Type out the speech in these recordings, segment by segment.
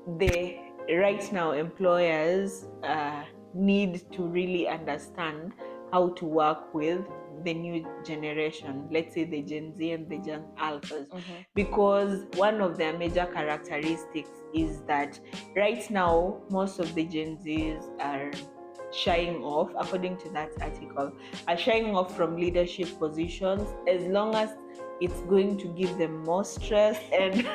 right now employers need to really understand how to work with the new generation, let's say the Gen Z and the Gen Alphas, because one of their major characteristics is that right now most of the Gen Zs are shying off, according to that article, are shying off from leadership positions as long as it's going to give them more stress and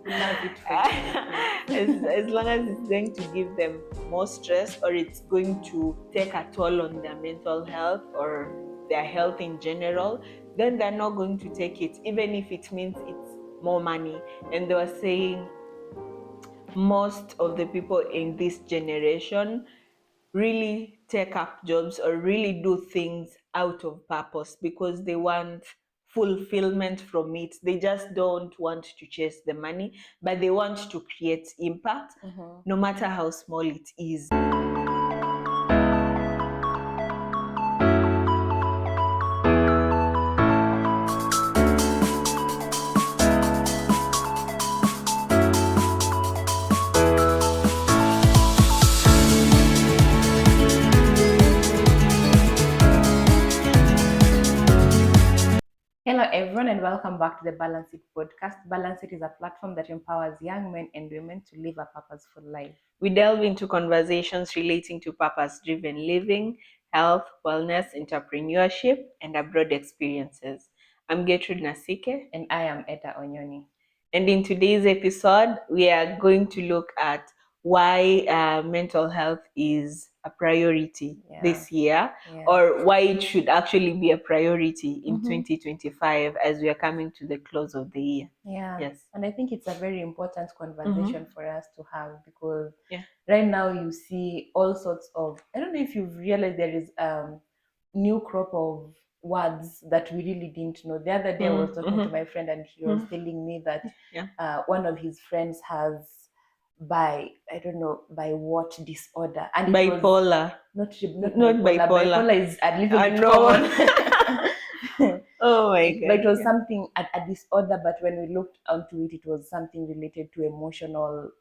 Love it for you. as long as it's going to give them more stress or it's going to take a toll on their mental health or their health in general, then they're not going to take it, even if it means it's more money. And they were saying most of the people in this generation really take up jobs or really do things out of purpose because they want fulfillment from it. They just don't want to chase the money, but they want to create impact, no matter how small it is. Hello, everyone, and welcome back to the Balance It podcast. Balance It is a platform that empowers young men and women to live a purposeful life. We delve into conversations relating to purpose-driven living, health, wellness, entrepreneurship, and abroad experiences. I'm Gertrude Nasike. And I am Etta Onyoni. And in today's episode, we are going to look at why mental health is a priority this year, or why it should actually be a priority in 2025 as we are coming to the close of the year. Yes. And I think it's a very important conversation for us to have because right now you see all sorts of, I don't know if you've realized there is new crop of words that we really didn't know. The other day I was talking to my friend and he was telling me that one of his friends has by what disorder, and bipolar. Not bipolar. Bipolar is a little bit common. Oh my god! But it was something a disorder. But when we looked onto it, it was something related to emotional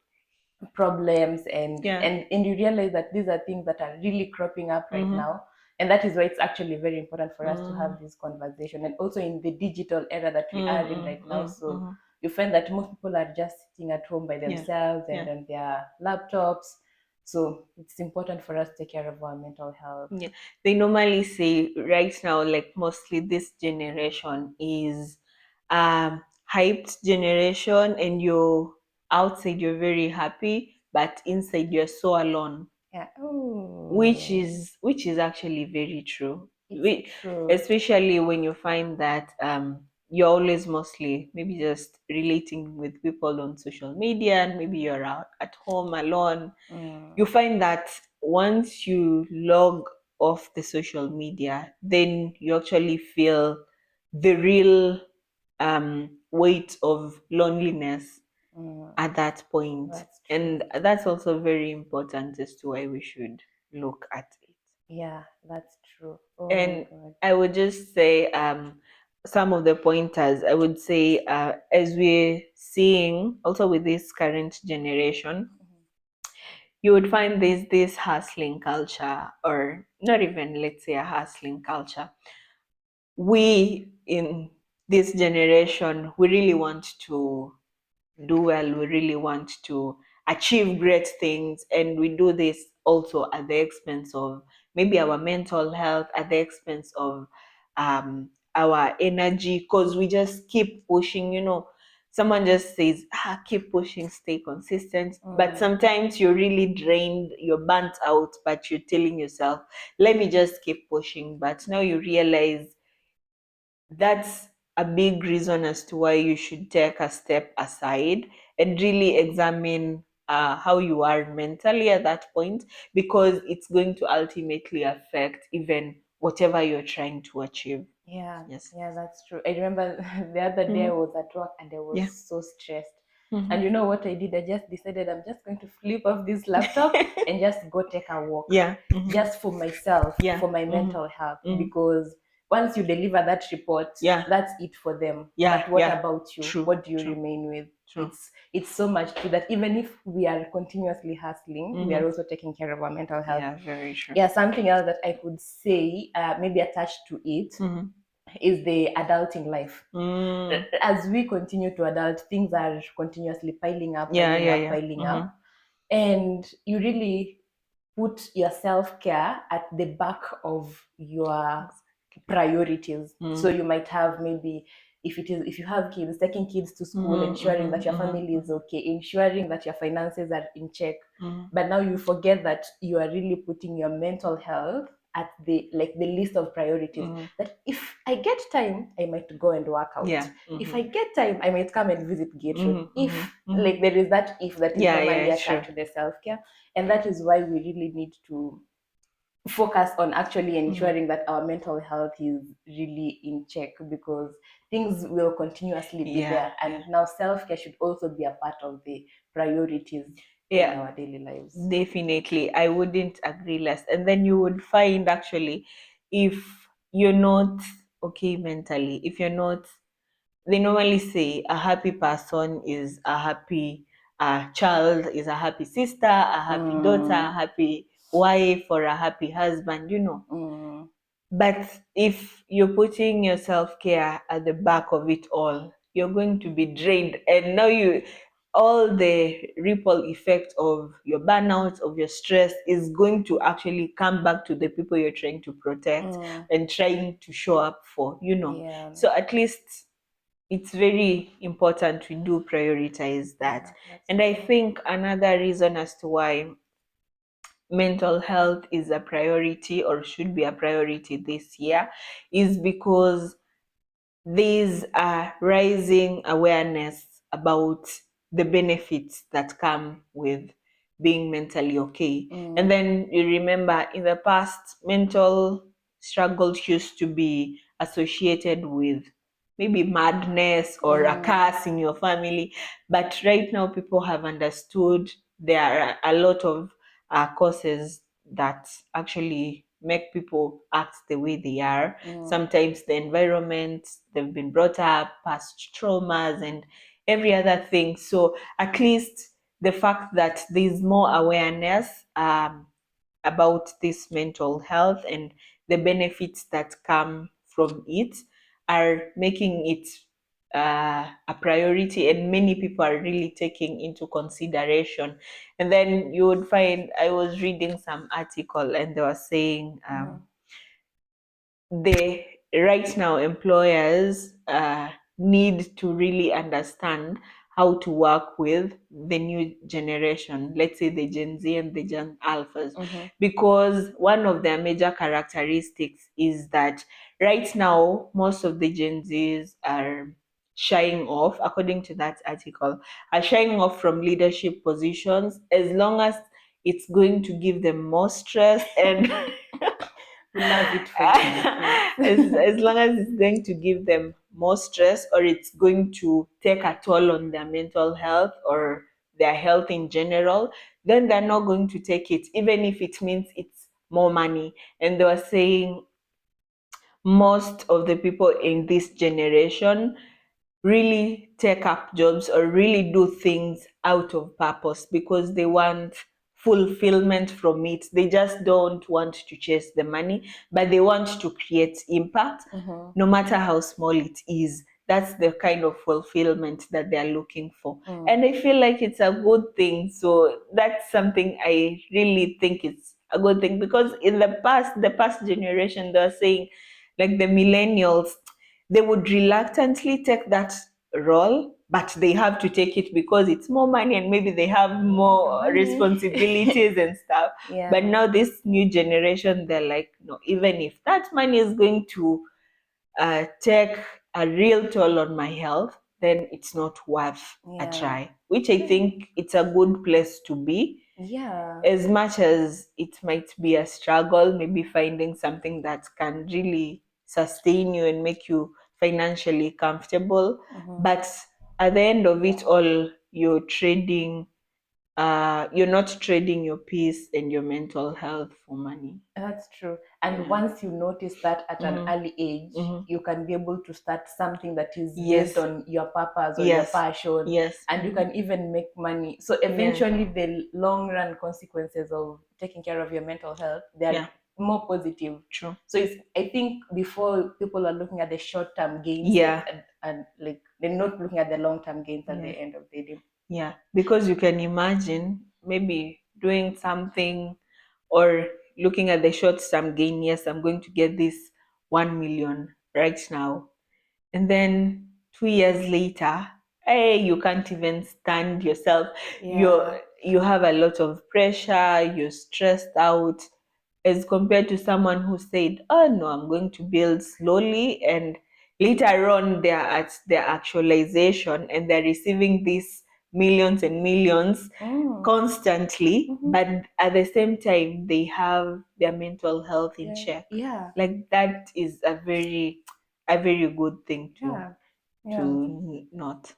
problems, and you realize that these are things that are really cropping up right now. And that is why it's actually very important for us to have this conversation, and also in the digital era that we are in right now. So you find that most people are just sitting at home by themselves and on their laptops. So it's important for us to take care of our mental health. Yeah, they normally say right now, like mostly this generation is hyped generation, and you're outside you're very happy, but inside you're so alone. Yeah. Which is actually very true. True. Especially when you find that you're always mostly maybe just relating with people on social media, and maybe you're out at home alone. You find that once you log off the social media, then you actually feel the real weight of loneliness at that point. And that's also very important as to why we should look at it. Yeah, that's true. And I would just say some of the pointers. I would say as we're seeing also with this current generation, you would find this hustling culture, or not even, let's say, a hustling culture. We in this generation, we really want to do well, we really want to achieve great things, and we do this also at the expense of maybe our mental health, at the expense of our energy, because we just keep pushing. Someone just says, keep pushing, stay consistent. But sometimes you're really drained, you're burnt out, but you're telling yourself, let me just keep pushing. But now you realize that's a big reason as to why you should take a step aside and really examine how you are mentally at that point, because it's going to ultimately affect even whatever you're trying to achieve. Yeah, that's true. I remember the other day I was at work and I was so stressed. And you know what I did? I just decided I'm just going to flip off this laptop and just go take a walk. Just for myself, for my mental health, because once you deliver that report, that's it for them. But what about you? True. What do you remain with? True. It's so much true that even if we are continuously hustling, we are also taking care of our mental health. Yeah, very true. Yeah, something else that I could say, maybe attached to it, is the adulting life. As we continue to adult, things are continuously piling up, piling up. And you really put your self-care at the back of your priorities. So you might have, maybe if you have kids, taking kids to school, ensuring that your family is okay, ensuring that your finances are in check. But now you forget that you are really putting your mental health at the list of priorities. That if I get time, I might go and work out. If I get time, I might come and visit Gateway. If there is that if that is normally attached to the self-care. And that is why we really need to focus on actually ensuring that our mental health is really in check, because things will continuously be there. And now self-care should also be a part of the priorities in our daily lives. Definitely. I wouldn't agree less. And then you would find, actually, if you're not okay mentally, if you're not, they normally say a happy person is a happy child, is a happy sister, a happy daughter, a happy wife, or a happy husband, But if you're putting your self-care at the back of it all, you're going to be drained. And now all the ripple effect of your burnout, of your stress, is going to actually come back to the people you're trying to protect and trying to show up for, So at least it's very important we do prioritize that. And I think another reason as to why mental health is a priority, or should be a priority this year, is because there's a rising awareness about the benefits that come with being mentally okay. And then you remember, in the past, mental struggles used to be associated with maybe madness or a curse in your family. But right now, people have understood there are a lot of causes that actually make people act the way they are. Sometimes the environment they've been brought up, past traumas, and every other thing. So at least the fact that there's more awareness about this mental health and the benefits that come from it are making it a priority, and many people are really taking into consideration. And then you would find, I was reading some article and they were saying right now employers need to really understand how to work with the new generation, let's say the Gen Z and the Gen Alphas, because one of their major characteristics is that right now most of the Gen Zs are shying off, according to that article, are shying off from leadership positions as long as it's going to give them more stress and love it for you. as long as it's going to give them more stress, or it's going to take a toll on their mental health or their health in general, then they're not going to take it, even if it means it's more money. And they were saying most of the people in this generation really take up jobs or really do things out of purpose because they want fulfillment from it. They just don't want to chase the money, but they want to create impact, no matter how small it is. That's the kind of fulfillment that they're looking for. And I feel like it's a good thing. So that's something I really think it's a good thing, because in the past generation, they're saying, like the millennials, they would reluctantly take that role, but they have to take it because it's more money and maybe they have more responsibilities and stuff. But now this new generation, they're like, no, even if that money is going to take a real toll on my health, then it's not worth a try, which I think it's a good place to be. As much as it might be a struggle, maybe finding something that can really sustain you and make you financially comfortable. But at the end of it all, you're trading you're not trading your peace and your mental health for money. That's true. And once you notice that at an early age, you can be able to start something that is based on your purpose or your passion. And you can even make money. So eventually the long run consequences of taking care of your mental health, they're more positive. True. So I think before people are looking at the short term gains, and like they're not looking at the long term gains at the end of the day. Yeah, because you can imagine maybe doing something or looking at the short term gain. Yes, I'm going to get this 1 million right now. And then 2 years later, hey, you can't even stand yourself. You have a lot of pressure, you're stressed out, as compared to someone who said, oh no, I'm going to build slowly, and later on they're at their actualization and they're receiving these millions and millions constantly, but at the same time they have their mental health in check. Like that is a very good thing to not.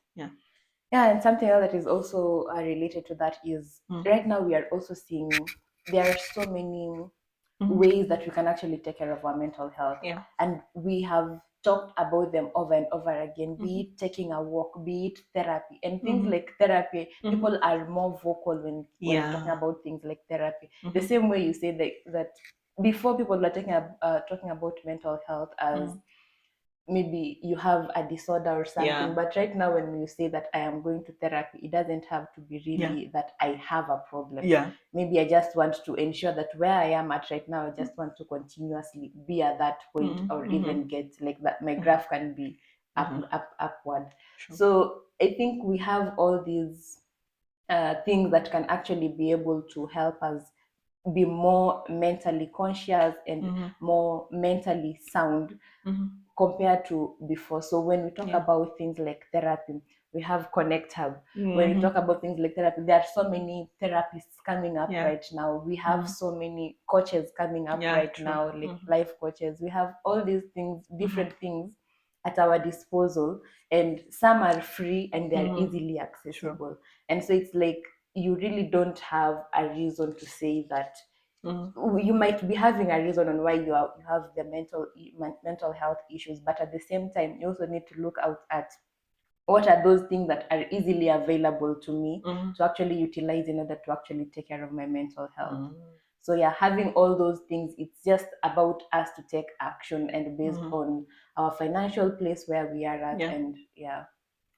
And something else that is also related to that is right now we are also seeing there are so many ways that we can actually take care of our mental health. And we have talked about them over and over again, be it taking a walk, be it therapy. And things like therapy, people are more vocal when talking about things like therapy. The same way you say that before people were talking about mental health as maybe you have a disorder or something, but right now when you say that I am going to therapy, it doesn't have to be really that I have a problem. Maybe I just want to ensure that where I am at right now, I just want to continuously be at that point, or even get like that my graph can be upward. So I think we have all these things that can actually be able to help us be more mentally conscious and more mentally sound compared to before. So when we talk about things like therapy, we have Connect Hub. When we talk about things like therapy, there are so many therapists coming up right now. We have so many coaches coming up right now, like life coaches. We have all these things, different things at our disposal, and some are free and they're easily accessible. And so it's like you really don't have a reason to say that you might be having a reason on why you have the mental health issues, but at the same time you also need to look out at what are those things that are easily available to me to actually utilize in order to actually take care of my mental health. So having all those things, it's just about us to take action and based on our financial place where we are at. And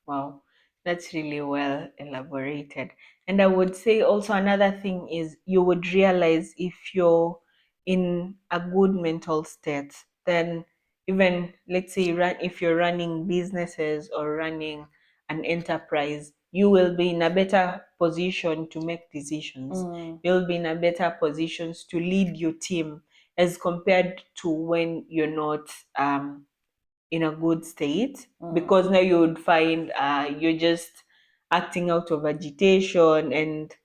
wow, that's really well elaborated. And I would say also another thing is you would realize if you're in a good mental state, then even let's say if you're running businesses or running an enterprise, you will be in a better position to make decisions. You'll be in a better positions to lead your team as compared to when you're not in a good state, because now you would find you're just acting out of agitation and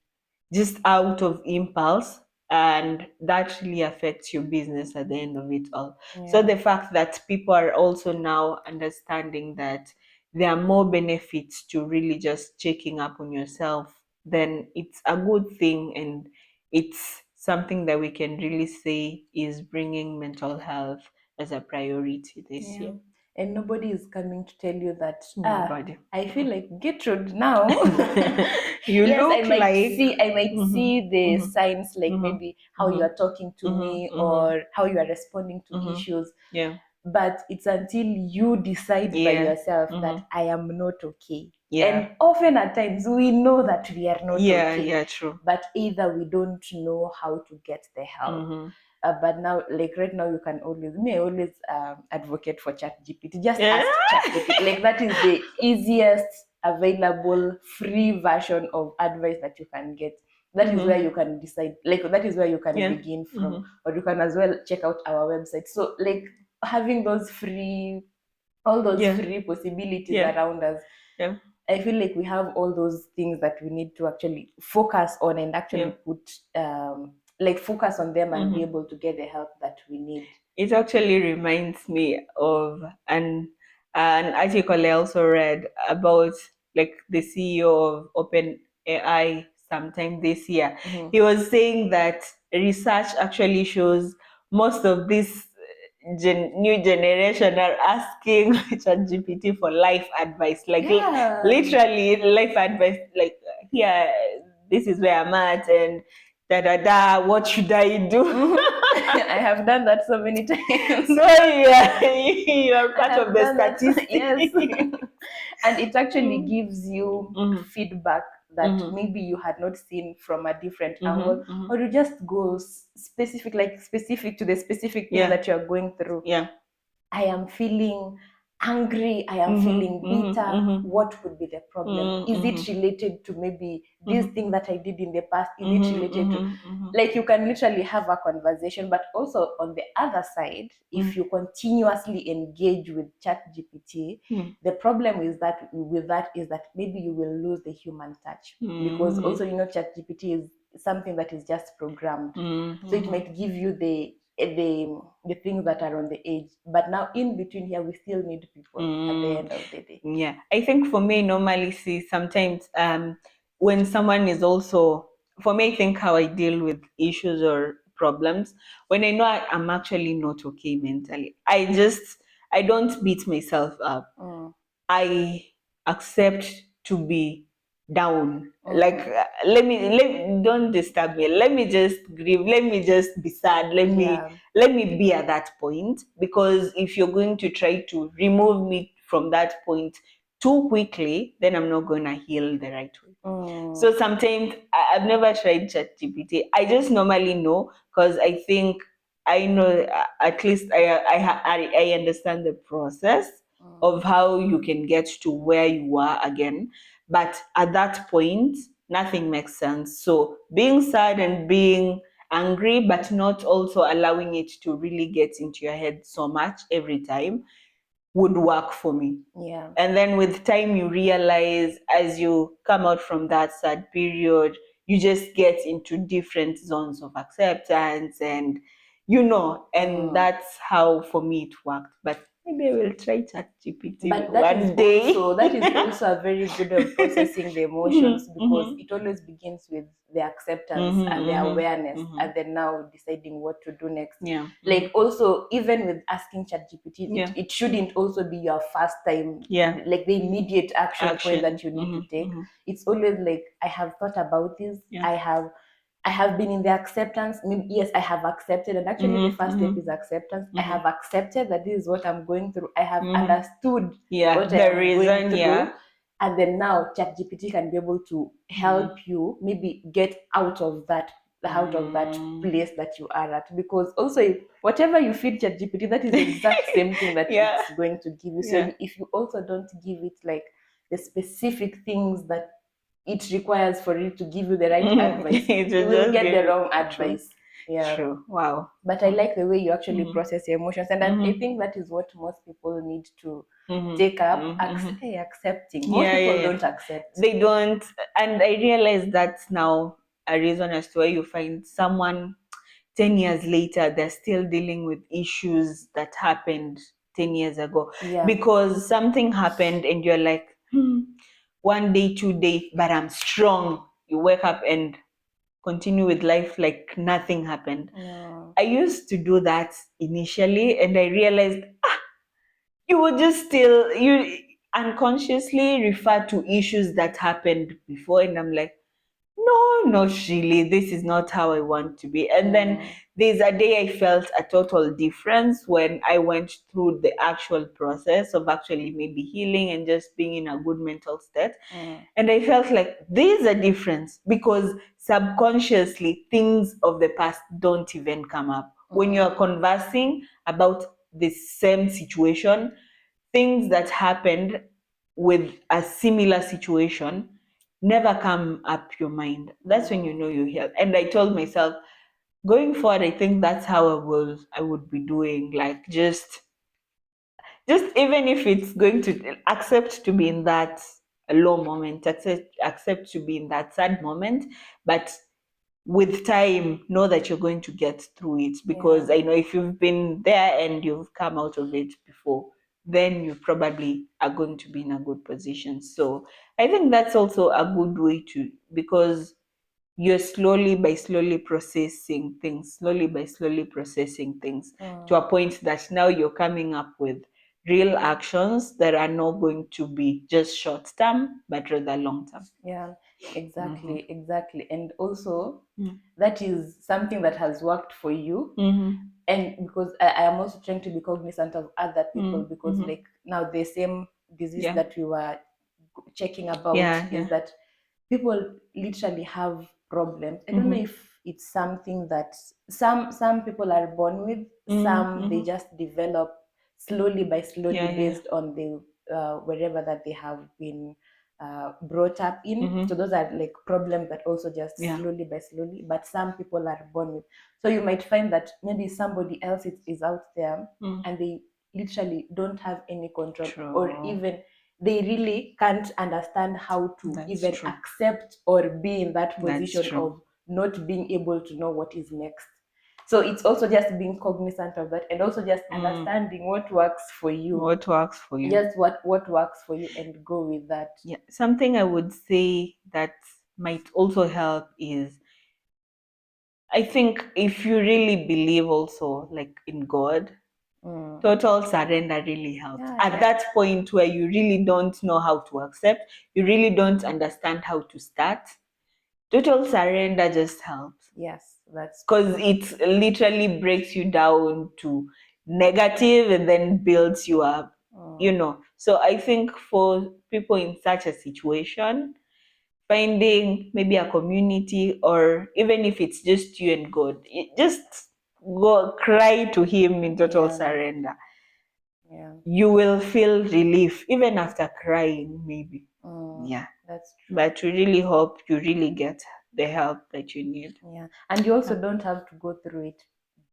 just out of impulse, and that really affects your business at the end of it all. So the fact that people are also now understanding that there are more benefits to really just checking up on yourself, then it's a good thing, and it's something that we can really say is bringing mental health as a priority this year. And nobody is coming to tell you that Nobody. I feel like Gertrude now. You Yes, look I might see the signs, like maybe how you are talking to me or how you are responding to issues. But it's until you decide by yourself that I am not okay. And often at times we know that we are not okay. True. But either we don't know how to get the help. But now, like right now, you can I always advocate for ChatGPT. Just ask ChatGPT. Like that is the easiest available free version of advice that you can get. That is where you can decide. Like that is where you can begin from, or you can as well check out our website. So like having all those free possibilities around us. I feel like we have all those things that we need to actually focus on and actually put focus on them and be able to get the help that we need. It actually reminds me of an article I also read about like the CEO of OpenAI sometime this year. He was saying that research actually shows most of this new generation are asking ChatGPT for life advice, like literally life advice, like here, this is where I'm at, and da da da. What should I do? I have done that so many times. So you're part of the statistics. Yes. And it actually gives you feedback that maybe you had not seen from a different angle, or you just go specific to the specific thing that you're going through. I am feeling angry, I am feeling bitter. What could be the problem? Is it related to maybe this thing that I did in the past? Is it related to, like, you can literally have a conversation. But also on the other side, if you continuously engage with ChatGPT, the problem is that is that maybe you will lose the human touch, because also, you know, ChatGPT is something that is just programmed, so it might give you the things that are on the edge, but now in between here we still need people at the end of the day. Yeah, I think for me, normally, see, sometimes when someone is also, for me, I think how I deal with issues or problems, when I know I'm actually not okay mentally, I don't beat myself up. I accept to be down. Like, don't disturb me. Let me just grieve. Let me just be sad. Let me be at that point. Because if you're going to try to remove me from that point too quickly, then I'm not going to heal the right way. So sometimes I've never tried ChatGPT. I just normally know, because I think I know, at least I understand the process of how you can get to where you are again. But at that point, nothing makes sense. So being sad and being angry, but not also allowing it to really get into your head so much every time, would work for me. Yeah. And then with time, you realize, as you come out from that sad period, you just get into different zones of acceptance, and that's how for me it worked. But maybe I will try ChatGPT But one day. that is also a very good of processing the emotions, because it always begins with the acceptance and the awareness, and then now deciding what to do next. Yeah. Like, also, even with asking ChatGPT, it shouldn't also be your first time, like the immediate action point that you need to take. It's always like, I have thought about this. I have been in the acceptance. Yes, I have accepted. And actually, the first step is acceptance. I have accepted that this is what I'm going through. I have understood what I am going through. And then now ChatGPT can be able to help you maybe get out of that place that you are at. Because also, whatever you feed ChatGPT, that is the exact same thing that it's going to give you. So if you also don't give it like the specific things that it requires for it to give you the right advice, you will get the wrong advice. True. Wow. But I like the way you actually process your emotions, and I think that is what most people need to take up. Accepting. Most people don't accept. They don't, and I realize that's now a reason as to why you find someone 10 years later, they're still dealing with issues that happened 10 years ago. Because something happened and you're like, one day, 2 days, but I'm strong. You wake up and continue with life like nothing happened. I used to do that initially, and I realized, you would just you unconsciously refer to issues that happened before, and I'm like, no, not really. This is not how I want to be. And then there's a day I felt a total difference when I went through the actual process of actually maybe healing and just being in a good mental state. And I felt like there's a difference, because subconsciously things of the past don't even come up. When you're conversing about the same situation, things that happened with a similar situation never come up your mind. That's when you know you heal. And I told myself, going forward, I think that's how I would be doing. Like, just even if it's going to accept to be in that low moment, accept to be in that sad moment, but with time, know that you're going to get through it. Because I know if you've been there and you've come out of it before, then you probably are going to be in a good position. So I think that's also a good way to, because you're slowly processing things, to a point that now you're coming up with real actions that are not going to be just short term, but rather long term. Yeah, exactly, exactly. And also, Mm. that is something that has worked for you. And because I am also trying to be cognizant of other people, because like now the same disease that we were checking about is that people literally have problems. I don't know if it's something that some people are born with, some they just develop slowly by slowly based on the wherever that they have been brought up in. So those are like problems that also just slowly by slowly, but some people are born with. So you might find that maybe somebody else is out there and they literally don't have any control. True. Or even they really can't understand how to That's even true. accept or be in that That's position true. of not being able to know what is next. So it's also just being cognizant of that, and also just understanding what works for you. What works for you. Just what works for you, and go with that. Yeah. Something I would say that might also help is, I think if you really believe also like in God, total surrender really helps. At that point where you really don't know how to accept, you really don't understand how to start, total surrender just helps. Yes, that's Because it literally breaks you down to negative and then builds you up, So I think for people in such a situation, finding maybe a community, or even if it's just you and God, just go cry to Him in total surrender. You will feel relief even after crying, maybe. That's true. But we really hope you really get the help that you need. Yeah, and you also don't have to go through it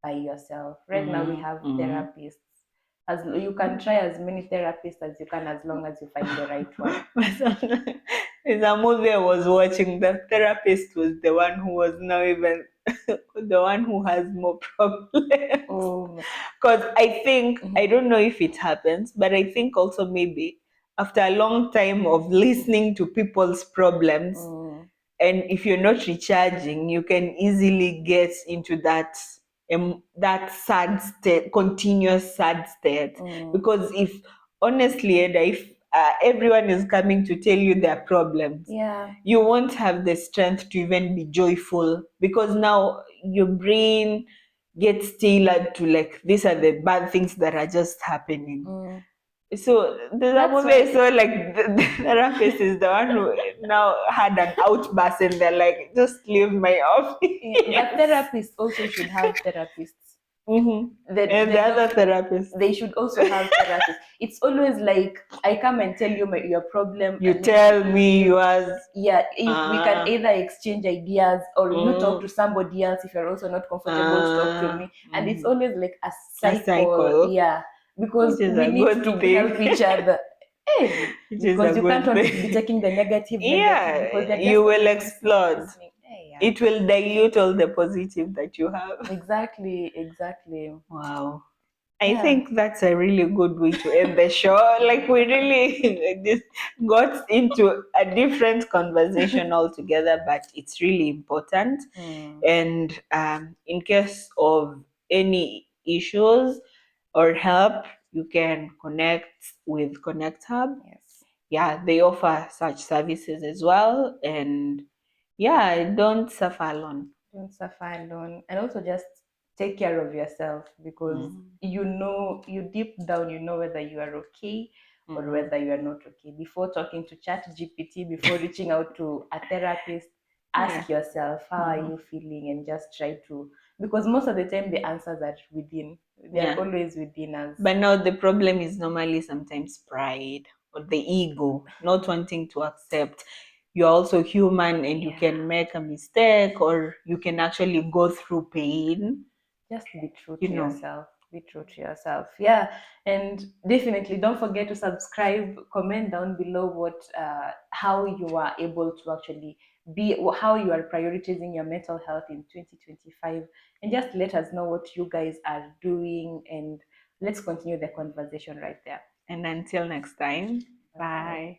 by yourself. Right now we have therapists. As you can try as many therapists as you can, as long as you find the right one. There's a movie I was watching. The therapist was the one who was now even the one who has more problems. Oh, Because I think, I don't know if it happens, but I think also maybe after a long time of listening to people's problems, and if you're not recharging, you can easily get into that sad state, continuous sad state. Because if honestly, and if everyone is coming to tell you their problems, you won't have the strength to even be joyful, because now your brain gets tailored to like, these are the bad things that are just happening. So there's a movie, so like the therapist is the one who now had an outburst, and they're like, just leave my office. But therapists also should have therapists. And the other therapists, they should also have therapists. It's always like, I come and tell you your problem, you and tell me yours. We can either exchange ideas, or you talk to somebody else if you're also not comfortable to talk to me. And it's always like a cycle. Because Which is we a need good to thing. help each other. Because you can't always be taking the negative, because they're just you will always explode. listening. It will dilute all the positive that you have. Exactly. Wow. I think that's a really good way to end the show. Like, we really just got into a different conversation altogether, but it's really important. And in case of any issues or help, you can connect with Connect Hub. Yeah, they offer such services as well. And yeah, don't suffer alone. Don't suffer alone. And also just take care of yourself, because you deep down, you know whether you are okay or whether you are not okay. Before talking to ChatGPT, before reaching out to a therapist, ask yourself, how are you feeling? And just try to, because most of the time the answers are within. They're always within us. But now the problem is normally sometimes pride or the ego, not wanting to accept you're also human, and you can make a mistake, or you can actually go through pain. Just be true to yourself. Be true to yourself. Yeah. And definitely don't forget to subscribe, comment down below how you are able to actually how you are prioritizing your mental health in 2025. And just let us know what you guys are doing, and let's continue the conversation right there. And until next time, bye.